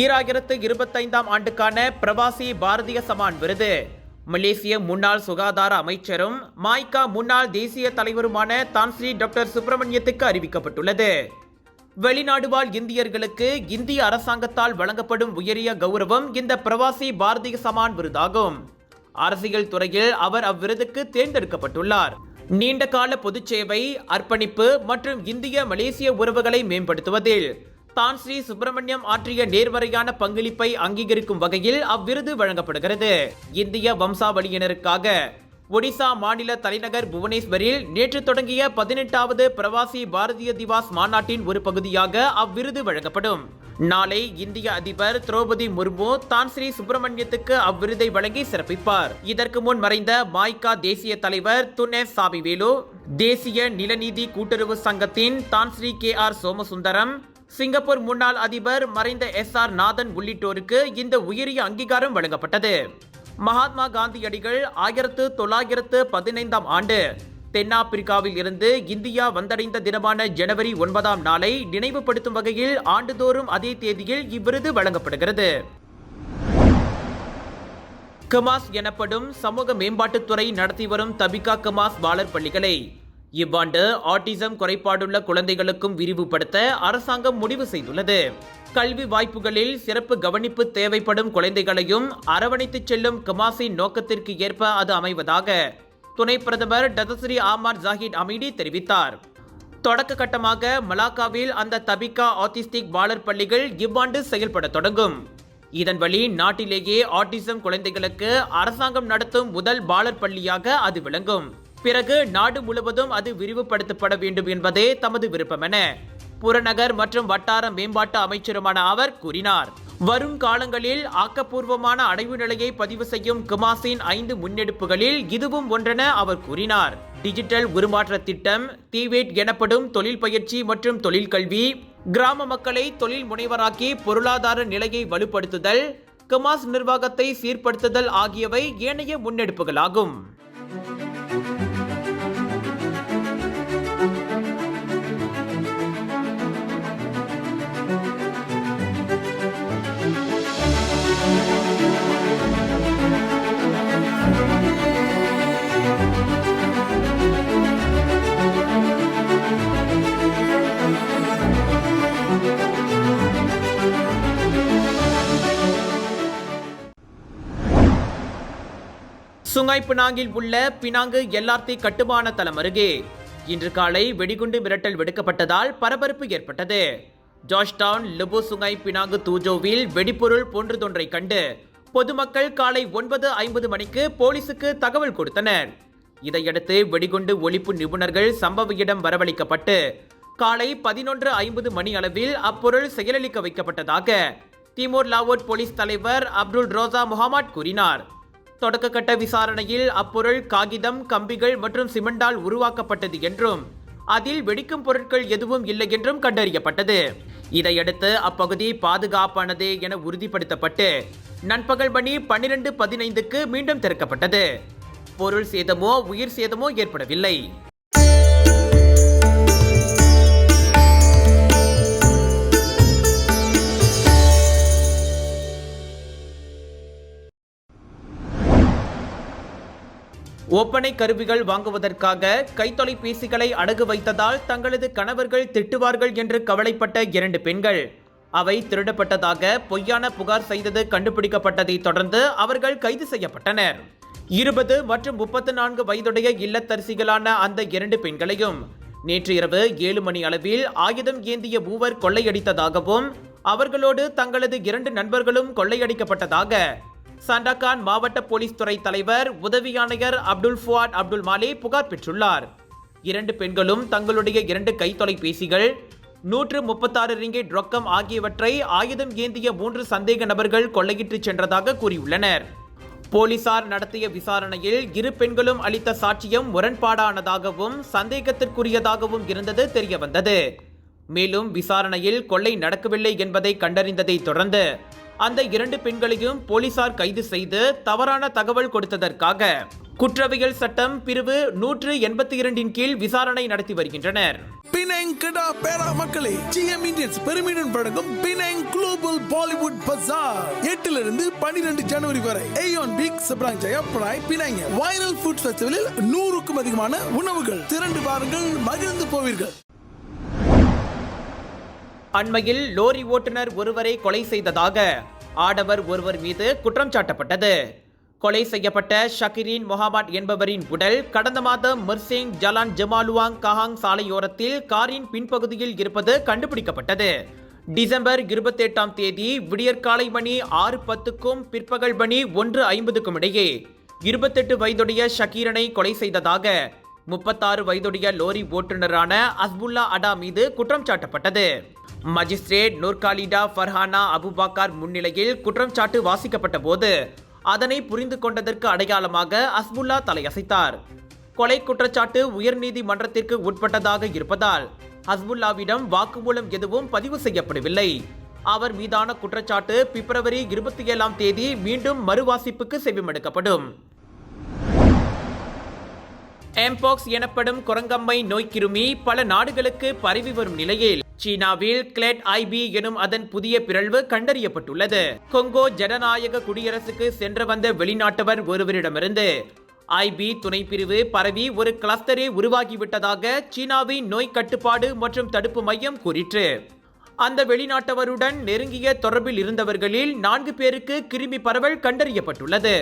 2025ஆம் ஆண்டுக்கான பிரவாசி பாரதிய சமான் விருது மலேசிய முன்னாள் சுகாதார அமைச்சரும் மாய்கா முன்னாள் தேசிய தலைவருமான தான்ஸ்ரீ டாக்டர் சுப்பிரமணியத்துக்கு அறிவிக்கப்பட்டுள்ளது. வெளிநாடு வாழ் இந்தியர்களுக்கு இந்திய அரசாங்கத்தால் வழங்கப்படும் உயரிய கௌரவம் இந்த பிரவாசி பாரதிய சமான் விருதாகும். அரசியல் துறையில் அவர் அவ்விருதுக்கு தேர்ந்தெடுக்கப்பட்டுள்ளார். நீண்ட கால பொதுச் சேவை, அர்ப்பணிப்பு மற்றும் இந்திய மலேசிய உறவுகளை மேம்படுத்துவதில் தான்ஸ்ரீ சுப்பிரமணியம் ஆற்றிய நேர்மறையான பங்களிப்பை அங்கீகரிக்கும் வகையில் அவ்விருது வழங்கப்படுகிறது. இந்திய வம்சாவளியினருக்காக ஒடிசா மாநில தலைநகர் புவனேஸ்வரில் நேற்று தொடங்கிய 18வது பிரவாசி பாரதிய திவாஸ் மாநாட்டின் ஒரு பகுதியாக அவ்விருது வழங்கப்படும். நாளை இந்திய அதிபர் திரௌபதி முர்மு தான்ஸ்ரீ சுப்பிரமணியத்துக்கு அவ்விருதை வழங்கி சிறப்பிப்பார். இதற்கு முன் மறைந்த மாய்கா தேசிய தலைவர் துனேஸ் சாபிவேலு, தேசிய நிலநீதி கூட்டுறவு சங்கத்தின் தான்ஸ்ரீ KR சோமசுந்தரம், சிங்கப்பூர் முன்னாள் அதிபர் மறைந்த SR நாதன் உள்ளிட்டோருக்கு இந்த உயரிய அங்கீகாரம் வழங்கப்பட்டது. மகாத்மா காந்தியடிகள் 1915ஆம் ஆண்டு தென்னாப்பிரிக்காவில் இருந்து இந்தியா வந்தடைந்த தினமான ஜனவரி 9ஆம் நாளை நினைவுபடுத்தும் வகையில் ஆண்டுதோறும் அதே தேதியில் இவ்விருது வழங்கப்படுகிறது. கமாஸ் எனப்படும் சமூக மேம்பாட்டுத்துறை நடத்தி வரும் தபிகா கமாஸ் பாலர் பள்ளிகளை இவ்வாண்டு ஆட்டிசம் குறைபாடுள்ள குழந்தைகளுக்கும் விரிவுபடுத்த அரசாங்கம் முடிவு செய்துள்ளது. கல்வி வாய்ப்புகளில் சிறப்பு கவனிப்பு தேவைப்படும் குழந்தைகளையும் அரவணைத்துச் செல்லும் கமாஸின் நோக்கத்திற்கு ஏற்ப அது அமைவதாக துணை பிரதமர் டதஸ்ரீ ஆமார் ஜாஹிட் அமீடி தெரிவித்தார். தொடக்க கட்டமாக மலாக்காவில் அந்த தபிகா ஆட்டிஸ்டிக் பாலர் பள்ளிகள் இவ்வாண்டு செயல்பட தொடங்கும். இதன் வழி நாட்டிலேயே ஆட்டிசம் குழந்தைகளுக்கு அரசாங்கம் நடத்தும் முதல் பாலர் பள்ளியாக அது விளங்கும். பிறகு நாடு முழுவதும் அது விரிவுபடுத்தப்பட வேண்டும் என்பதே தமது விருப்பம் என புறநகர் மற்றும் வட்டார மேம்பாட்டு அமைச்சருமான அவர் கூறினார். வரும் காலங்களில் ஆக்கப்பூர்வமான அடைவு நிலையை பதிவு செய்யும் கமாஸின் 5 முன்னெடுப்புகளில் இதுவும் ஒன்றென அவர் கூறினார். டிஜிட்டல் உருமாற்ற திட்டம், தீவேட் எனப்படும் தொழில் பயிற்சி மற்றும் தொழில் கல்வி, கிராம மக்களை தொழில் முனைவராக்கி பொருளாதார நிலையை வலுப்படுத்துதல், கமாஸ் நிர்வாகத்தை சீர்படுத்துதல் ஆகியவை ஏனைய முன்னெடுப்புகளாகும். சுங்காய் பினாங்கில் உள்ள பினாங்கு LRT கட்டுமான தளம் அருகே இன்று காலை வெடிகுண்டு மிரட்டல் விடுக்கப்பட்டதால் பரபரப்பு ஏற்பட்டது. ஜார்ஜ் டவுன் லுபு சுங்காய் பினாங்கு தூஜோவில் வெடிப்பொருள் போன்றதொன்றை கண்டு பொதுமக்கள் காலை 9:50 மணிக்கு போலீசுக்கு தகவல் கொடுத்தனர். இதையடுத்து வெடிகுண்டு ஒழிப்பு நிபுணர்கள் சம்பவ இடம் வரவழைக்கப்பட்டு காலை 11:50 மணி அளவில் அப்பொருள் செயலிழக்க வைக்கப்பட்டதாக திமோர் லாவோட் போலீஸ் தலைவர் அப்துல் ரோசா முகமது கூறினார். தொடக்க கட்ட விசாரணையில் அப்பொருள் காகிதம், கம்பிகள் மற்றும் சிமெண்டால் உருவாக்கப்பட்டது என்றும் அதில் வெடிக்கும் பொருட்கள் எதுவும் இல்லை என்றும் கண்டறியப்பட்டது. இதையடுத்து அப்பகுதி பாதுகாப்பானது என உறுதிப்படுத்தப்பட்டு நண்பகல் மணி 12:15க்கு மீண்டும் திறக்கப்பட்டது. பொருள் சேதமோ உயிர் சேதமோ ஏற்படவில்லை. ஒப்பனை கருவிகள் வாங்குவதற்காக கைத்தொலைபேசிகளை அடகு வைத்ததால் தங்களது கணவர்கள் திட்டுவார்கள் என்று கவலைப்பட்ட 2 பெண்கள் அவை திருடப்பட்டதாக பொய்யான புகார் செய்தது கண்டுபிடிக்கப்பட்டதை தொடர்ந்து அவர்கள் கைது செய்யப்பட்டனர். 20 மற்றும் 34 வயதுடைய இல்லத்தரசிகளான அந்த 2 பெண்களையும் நேற்று இரவு 7 மணி அளவில் ஆயுதம் ஏந்திய மூவர் கொள்ளையடித்ததாகவும் அவர்களோடு தங்களது 2 நண்பர்களும் கொள்ளையடிக்கப்பட்டதாக சண்டாகான் மாவட்ட போலீஸ் துறை தலைவர் உதவி ஆணையர் அப்துல் ஃபுவாட் அப்துல் மாலே புகார் பெற்றுள்ளார். 2 பெண்களும் தங்களுடைய 2 கைத்தொலைபேசிகள், 136 ரிங்கெட் ரொக்கம் ஆகியவற்றை ஆயுதம் ஏந்திய 3 சந்தேக நபர்கள் கொள்ளையிட்டு சென்றதாக கூறியுள்ளனர். போலீசார் நடத்திய விசாரணையில் 2 பெண்களும் அளித்த சாட்சியம் முரண்பாடானதாகவும் சந்தேகத்திற்குரியதாகவும் இருந்தது தெரியவந்தது. மேலும் விசாரணையில் கொள்ளை நடக்கவில்லை என்பதை கண்டறிந்ததை தொடர்ந்து அந்த 2 பெண்களையும் போலீசார் கைது செய்து தவறான தகவல் கொடுத்ததற்காக குற்றவியல் சட்டம் பிரிவு 182 கீழ் விசாரணை நடத்தி வருகின்றனர். பினாங் கடா பேரா மக்களே, GM இந்தியன்ஸ் பெருமையுடன் வழங்கும் பினாங் குளோபல் பாலிவுட் பஜார் 8 இருந்து 12 ஜனவரி வரை Aeon peak Seberang Jaya Perai Penang viral food ஃபெஸ்டிவலில் 100க்கும் அதிகமான உணவுகள் திரண்டு வாருங்கள், மகிழ்ந்து போவீர்கள். அண்மையில் லோரி ஓட்டுநர் ஒருவரை கொலை செய்ததாக ஆடவர் ஒருவர் மீது குற்றம் சாட்டப்பட்டது. கொலை செய்யப்பட்ட ஷகிரின் முகமது என்பவரின் உடல் கடந்த மாதம் மிர்சிங் ஜலான் ஜமாலுவாங் கஹாங் சாலையோரத்தில் காரின் பின்பகுதியில் இருப்பது கண்டுபிடிக்கப்பட்டது. டிசம்பர் 28ஆம் தேதி விடியற்காலை மணி 6:10க்கும் பிற்பகல் மணி 1:50க்கும் இடையே 28 வயதுடைய ஷகீரனை கொலை செய்ததாக 36 வயதுடைய லோரி ஓட்டுநரான அஸ்புல்லா அடா மீது குற்றம் சாட்டப்பட்டது. மஜிஸ்ட்ரேட் நூர்காலிடா ஃபர்ஹானா அபுபாக்கர் முன்னிலையில் குற்றம் சாட்டு வாசிக்கப்பட்ட போது அதனை புரிந்து கொண்டதற்கு அடையாளமாக அஸ்புல்லா தலையசைத்தார். கொலை குற்றச்சாட்டு உயர்நீதிமன்றத்திற்கு உட்பட்டதாக இருப்பதால் ஹஸ்புல்லாவிடம் வாக்குமூலம் எதுவும் பதிவு செய்யப்படவில்லை. அவர் மீதான குற்றச்சாட்டு பிப்ரவரி 27ஆம் தேதி மீண்டும் மறுவாசிப்புக்கு செவிமடுக்கப்படும். எம்போக்ஸ் எனப்படும் குரங்கம்மை நோய்க்கிருமி பல நாடுகளுக்கு பரவி வரும் நிலையில் சீனாவில் கிளேட் ஐபி எனும் அதன் புதிய பிறழ்வு கண்டறியப்பட்டுள்ளது. கொங்கோ ஜனநாயக குடியரசுக்கு சென்று வந்த வெளிநாட்டவர் ஒருவரிடமிருந்து ஐபி துணைப்பிரிவு பரவி ஒரு கிளஸ்டரே உருவாகிவிட்டதாக சீனாவின் நோய் கட்டுப்பாடு மற்றும் தடுப்பு மையம் கூறிற்று. அந்த வெளிநாட்டவருடன் நெருங்கிய தொடர்பில் இருந்தவர்களில் 4 பேருக்கு கிருமி பரவல் கண்டறியப்பட்டுள்ளது.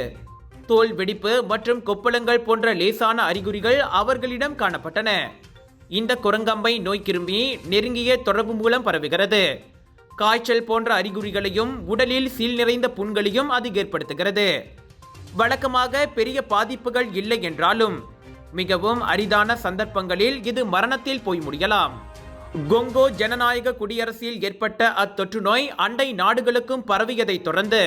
தோல் வெடிப்பு மற்றும் கொப்பளங்கள் போன்ற லேசான அறிகுறிகள் அவர்களிடம் காணப்பட்டன. இந்த குரங்கம்மை நோய்க்கிருமி நெருங்கிய தொடர்பு மூலம் பரவுகிறது. காய்ச்சல் போன்ற அறிகுறிகளையும் உடலில் சீல் நிறைந்த புண்களையும் அது ஏற்படுத்துகிறது. வழக்கமாக பெரிய பாதிப்புகள் இல்லை என்றாலும் மிகவும் அரிதான சந்தர்ப்பங்களில் இது மரணத்தில் போய் முடியலாம். கொங்கோ ஜனநாயக குடியரசில் ஏற்பட்ட அத்தொற்று நோய் அண்டை நாடுகளுக்கும் பரவியதை தொடர்ந்து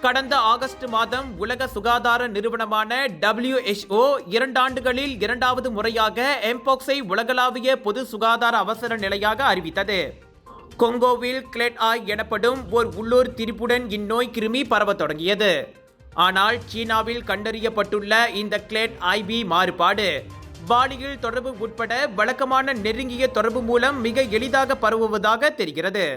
கடந்த ஆகஸ்ட் மாதம் உலக சுகாதார நிறுவனமான WHO 2 ஆண்டுகளில் 2வது முறையாக எம்போக்ஸை உலகளாவிய பொது சுகாதார அவசர நிலையாக அறிவித்தது. கொங்கோவில் கிளேட் ஆய் எனப்படும் ஓர் உள்ளூர் திரிப்புடன் இந்நோய் கிருமி பரவ தொடங்கியது. ஆனால் சீனாவில் கண்டறியப்பட்டுள்ள இந்த கிளேட் ஐபி மாறுபாடு பாலியல் தொடர்பு உட்பட வழக்கமான நெருங்கிய தொடர்பு மூலம் மிக எளிதாக பரவுவதாக தெரிகிறது.